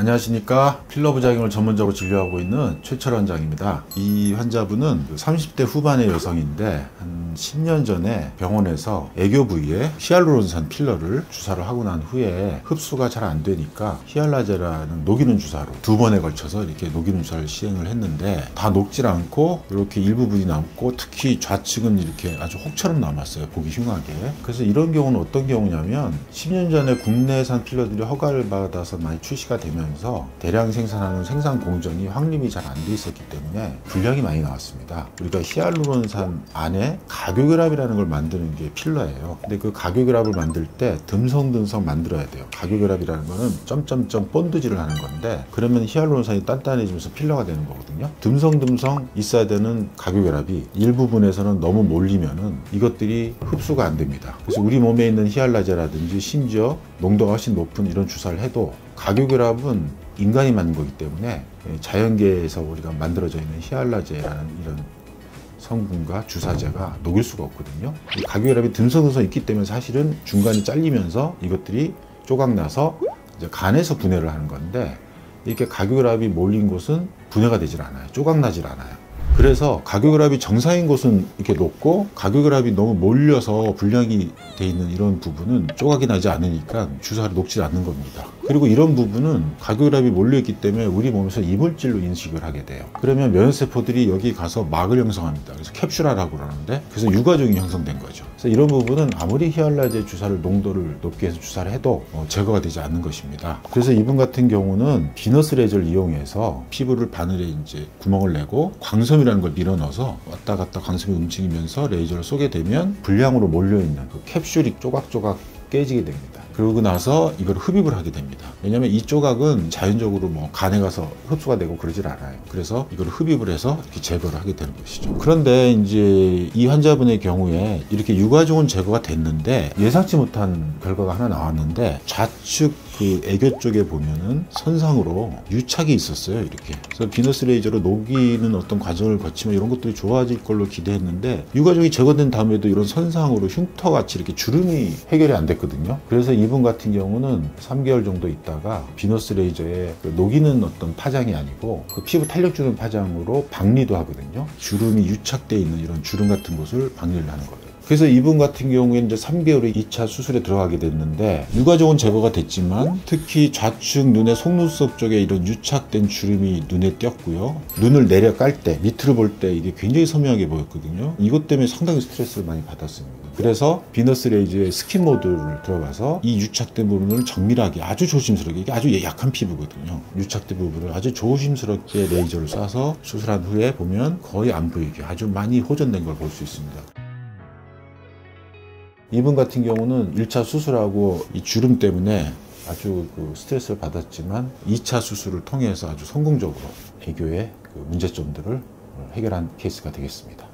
안녕하십니까. 필러 부작용을 전문적으로 진료하고 있는 최철 원장입니다. 이 환자분은 30대 후반의 여성인데 한 10년 전에 병원에서 애교 부위에 히알루론산 필러를 주사를 하고 난 후에 흡수가 잘 안 되니까 히알라제라는 녹이는 주사로 2번에 걸쳐서 이렇게 녹이는 주사를 시행을 했는데 다 녹질 않고 이렇게 일부분이 남고 특히 좌측은 이렇게 아주 혹처럼 남았어요. 보기 흉하게. 그래서 이런 경우는 어떤 경우냐면 10년 전에 국내산 필러들이 허가를 받아서 많이 출시가 되면서 대량 생산하는 생산 공정이 확립이 잘 안 돼 있었기 때문에 불량이 많이 나왔습니다. 우리가 히알루론산 안에 가교결합이라는 걸 만드는 게 필러예요. 근데 그 가교결합을 만들 때 듬성듬성 만들어야 돼요. 가교결합이라는 거는 점점점 본드질을 하는 건데 그러면 히알루론산이 단단해지면서 필러가 되는 거거든요. 듬성듬성 있어야 되는 가교결합이 일부분에서는 너무 몰리면은 이것들이 흡수가 안 됩니다. 그래서 우리 몸에 있는 히알라제라든지 심지어 농도가 훨씬 높은 이런 주사를 해도 가교결합은 인간이 만든 거기 때문에 자연계에서 우리가 만들어져 있는 히알라제라는 이런 성분과 주사제가 녹일 수가 없거든요. 가교결합이 듬성듬성 있기 때문에 사실은 중간이 잘리면서 이것들이 조각나서 이제 간에서 분해를 하는 건데 이렇게 가교결합이 몰린 곳은 분해가 되질 않아요. 조각나질 않아요. 그래서 가교결합이 정상인 곳은 이렇게 녹고 가교결합이 너무 몰려서 불량이 돼 있는 이런 부분은 조각이 나지 않으니까 주사를 녹지 않는 겁니다. 그리고 이런 부분은 가교결합이 몰려있기 때문에 우리 몸에서 이물질로 인식을 하게 돼요. 그러면 면역세포들이 여기 가서 막을 형성합니다. 그래서 캡슐화라고 그러는데 그래서 유가종이 형성된 거죠. 그래서 이런 부분은 아무리 히알라제 주사를 농도를 높게 해서 주사를 해도 제거가 되지 않는 것입니다. 그래서 이분 같은 경우는 비너스 레이저를 이용해서 피부를 바늘에 이제 구멍을 내고 광섬이라는 걸 밀어 넣어서 왔다 갔다 광섬이 움직이면서 레이저를 쏘게 되면 불량으로 몰려있는 그 캡슐이 조각조각 깨지게 됩니다. 그러고 나서 이걸 흡입을 하게 됩니다. 왜냐하면 이 조각은 자연적으로 뭐 간에 가서 흡수가 되고 그러질 않아요. 그래서 이걸 흡입을 해서 이렇게 제거를 하게 되는 것이죠. 그런데 이제 이 환자분의 경우에 이렇게 유가종은 제거가 됐는데 예상치 못한 결과가 하나 나왔는데 좌측 그 애교 쪽에 보면은 선상으로 유착이 있었어요. 이렇게. 그래서 비너스 레이저로 녹이는 어떤 과정을 거치면 이런 것들이 좋아질 걸로 기대했는데 유가종이 제거된 다음에도 이런 선상으로 흉터같이 이렇게 주름이 해결이 안 됐거든요. 그래서 이분 같은 경우는 3개월 정도 있다가 비너스 레이저에 그 녹이는 어떤 파장이 아니고 그 피부 탄력 주는 파장으로 박리도 하거든요. 주름이 유착되어 있는 이런 주름 같은 곳을 박리를 하는 거예요. 그래서 이분 같은 경우에는 이제 3개월에 2차 수술에 들어가게 됐는데 유가종은 제거가 됐지만 특히 좌측 눈의 속눈썹 쪽에 이런 유착된 주름이 눈에 띄었고요. 눈을 내려 깔 때 밑으로 볼 때 이게 굉장히 선명하게 보였거든요. 이것 때문에 상당히 스트레스를 많이 받았습니다. 그래서 비너스 레이저의 스킨 모드를 들어가서 이 유착된 부분을 정밀하게 아주 조심스럽게, 이게 아주 약한 피부거든요. 유착된 부분을 아주 조심스럽게 레이저를 쏴서 수술한 후에 보면 거의 안 보이게 아주 많이 호전된 걸 볼 수 있습니다. 이분 같은 경우는 1차 수술하고 이 주름 때문에 아주 그 스트레스를 받았지만 2차 수술을 통해서 아주 성공적으로 애교의 그 문제점들을 해결한 케이스가 되겠습니다.